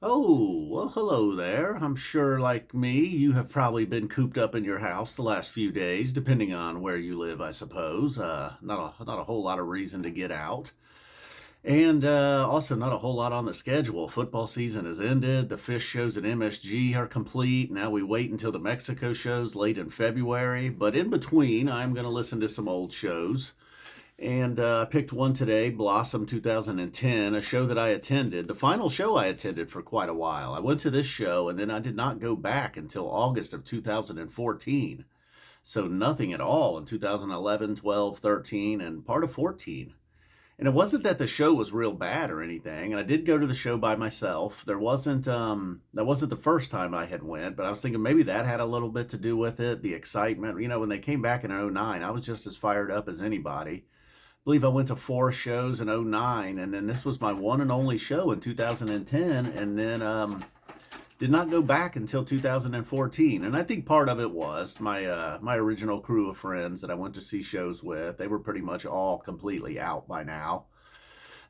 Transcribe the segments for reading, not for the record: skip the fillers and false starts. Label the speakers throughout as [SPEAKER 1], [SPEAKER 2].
[SPEAKER 1] Oh, well, hello there. I'm sure, like me, you have probably been cooped up in your house the last few days, depending on where you live, I suppose. Not a whole lot of reason to get out, and also not a whole lot on the schedule. Football season has ended. The Phish shows at MSG are complete. Now we wait until the Mexico shows late in February. But in between, I'm going to listen to some old shows. And I picked one today, Blossom 2010, a show that I attended, the final show I attended for quite a while. I went to this show and then I did not go back until August of 2014. So nothing at all in 2011, 12, 13, and part of 14. And it wasn't that the show was real bad or anything. And I did go to the show by myself. That wasn't the first time I had went, but I was thinking maybe that had a little bit to do with it, the excitement. You know, when they came back in '09, I was just as fired up as anybody. Believe I went to four shows in '09, and then this was my one and only show in 2010, and then did not go back until 2014. And I think part of it was my original crew of friends that I went to see shows with. They were pretty much all completely out by now.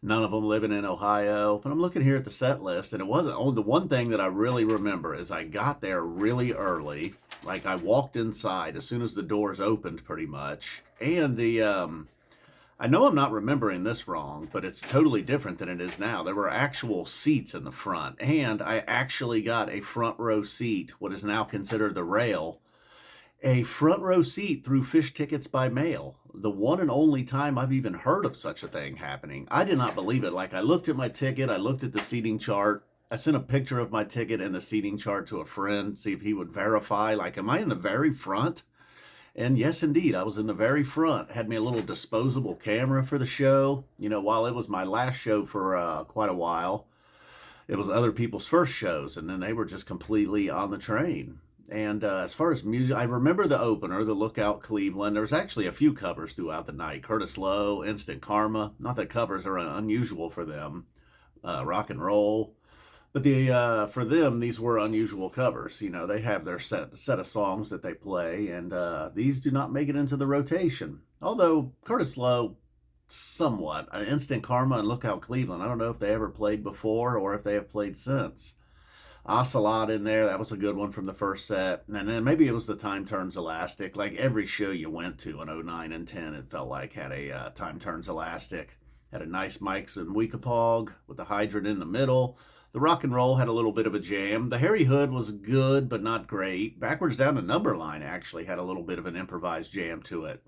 [SPEAKER 1] None of them living in Ohio. But I'm looking here at the set list, and it wasn't. Oh, the one thing that I really remember is I got there really early. Like I walked inside as soon as the doors opened, pretty much, and the I know I'm not remembering this wrong, but it's totally different than it is now. There were actual seats in the front, and I actually got a front row seat, what is now considered the rail, a front row seat through Phish Tickets by mail. The one and only time I've even heard of such a thing happening. I did not believe it. Like, I looked at my ticket, I looked at the seating chart. I sent a picture of my ticket and the seating chart to a friend, see if he would verify. Like, am I in the very front? And yes, indeed, I was in the very front. Had me a little disposable camera for the show. You know, while it was my last show for quite a while, it was other people's first shows, and then they were just completely on the train. And as far as music, I remember the opener, the Lookout Cleveland. There was actually a few covers throughout the night. Curtis Lowe, Instant Karma. Not that covers are unusual for them. Rock and roll. But for them, these were unusual covers. You know, they have their set of songs that they play, and these do not make it into the rotation. Although Curtis Lowe, somewhat. Instant Karma and Lookout Cleveland. I don't know if they ever played before or if they have played since. Ocelot in there, that was a good one from the first set. And then maybe it was the Time Turns Elastic. Like every show you went to in '09 and 10, it felt like had a Time Turns Elastic. Had a nice Mike's and Weekapog with the hydrant in the middle. The rock and roll had a little bit of a jam. The Harry Hood was good, but not great. Backwards Down to Numberline actually had a little bit of an improvised jam to it.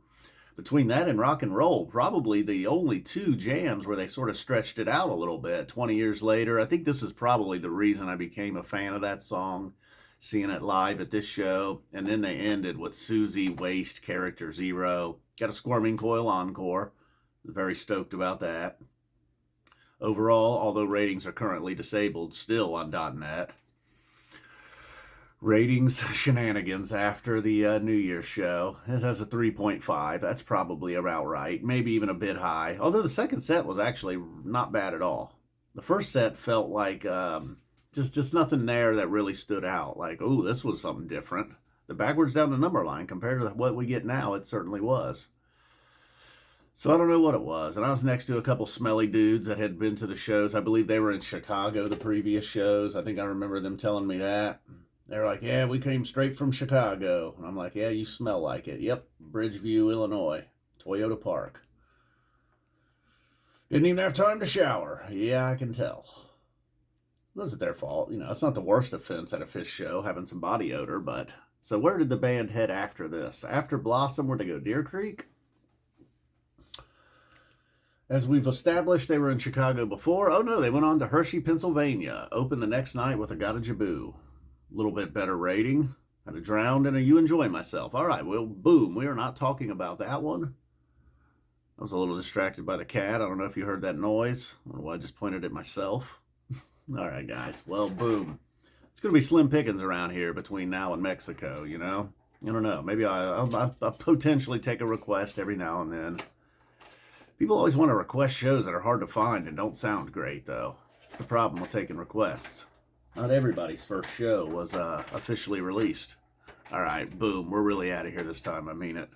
[SPEAKER 1] Between that and rock and roll, probably the only two jams where they sort of stretched it out a little bit 20 years later. I think this is probably the reason I became a fan of that song, seeing it live at this show. And then they ended with Susie, Waste, Character Zero. Got a Squirming Coil encore. Very stoked about that. Overall, although ratings are currently disabled still on .net, ratings shenanigans after the New Year's show. It has a 3.5. That's probably about right. Maybe even a bit high. Although the second set was actually not bad at all. The first set felt like just nothing there that really stood out. Like, oh, this was something different. The Backwards Down the Number Line, compared to what we get now, it certainly was. So I don't know what it was. And I was next to a couple smelly dudes that had been to the shows. I believe they were in Chicago the previous shows. I think I remember them telling me that. They were like, yeah, we came straight from Chicago. And I'm like, yeah, you smell like it. Yep, Bridgeview, Illinois, Toyota Park. Didn't even have time to shower. Yeah, I can tell. It wasn't their fault. You know, it's not the worst offense at a Phish show, having some body odor, but... So where did the band head after this? After Blossom, where'd they go? Deer Creek? As we've established, they were in Chicago before. Oh no, they went on to Hershey, Pennsylvania. Opened the next night with a Gotta Jaboo. A little bit better rating. Had a Drowned and a You Enjoy Myself. All right, well, boom. We are not talking about that one. I was a little distracted by the cat. I don't know if you heard that noise. Well, I just pointed at myself. All right, guys. Well, boom. It's going to be slim pickings around here between now and Mexico, you know? I don't know. Maybe I'll potentially take a request every now and then. People always want to request shows that are hard to find and don't sound great, though. It's the problem with taking requests. Not everybody's first show was officially released. All right, boom. We're really out of here this time. I mean it.